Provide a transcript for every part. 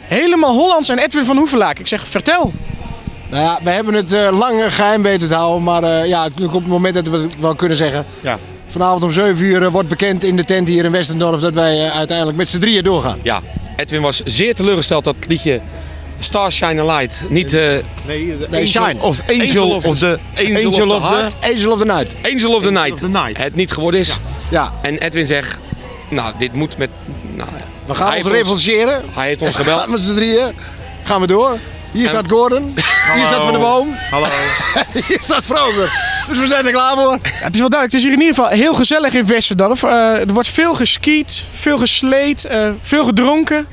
helemaal Hollands en Edwin van Hoevelaak. Ik zeg, vertel. Nou ja, we hebben het lang geheim weten te houden, maar ja, nu komt het moment dat we het wel kunnen zeggen. Ja. Vanavond om 7 uur wordt bekend in de tent hier in Westendorf dat wij uiteindelijk met z'n drieën doorgaan. Ja, Edwin was zeer teleurgesteld dat het liedje Stars Shine a Light niet... Nee, Shine. Of Angel of the Angel of the Heart. Angel of the Night. Angel of the Night. of the Night. Het niet geworden is. Ja, En Edwin zegt, nou, dit moet met... Nou, we gaan hij ons heeft revancheren. Hij heeft ons gebeld. Met z'n drieën gaan we door. Hier staat Gordon. Hier staat Van der Boom. Hallo. Hier staat Vroger. Dus we zijn er klaar voor. Ja, het is wel duidelijk, het is hier in ieder geval heel gezellig in Westendorf. Er wordt veel geskiet, veel gesleed, veel gedronken.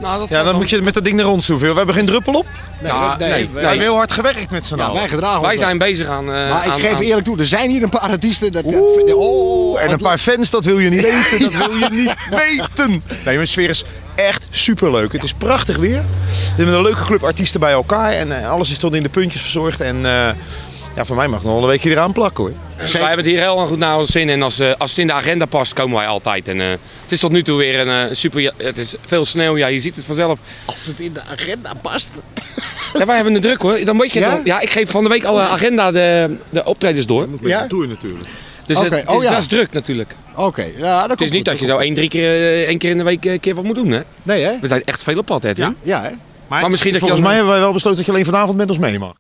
Nou, dat Ja, dan moet je met dat ding naar ons toe. We hebben geen druppel op. Nee, Ja, nee. We hebben heel hard gewerkt met z'n Ja, allen. wij gedragen ons Wij wel. zijn bezig aan... Maar ik geef eerlijk toe, er zijn hier een paar artiesten. Dat, En een paar fans, dat wil je niet weten. Dat wil je niet weten. Nee, de sfeer is echt superleuk. Het is prachtig weer. We hebben een leuke club artiesten bij elkaar. En alles is tot in de puntjes verzorgd. En ja, voor mij mag het nog wel een weekje eraan plakken hoor. Wij hebben het hier heel erg goed naar ons zin en als het in de agenda past komen wij altijd. En het is tot nu toe weer een super, het is veel sneeuw, ja je ziet het vanzelf. Als het in de agenda past. Ja, wij hebben het druk hoor. Dan weet je, Ja? ik geef van de week alle agenda de optredens door. Ja? Tour natuurlijk. Dus Oké, het oh is ja. best druk natuurlijk. Oké, ja, dat Het is niet dat je zo 1 keer in de week een keer wat moet doen hè. Nee hè? We zijn echt veel op pad Edwin. Ja hè? Maar misschien dat je volgens mij hebben wij wel besloten dat je alleen vanavond met ons mee mag.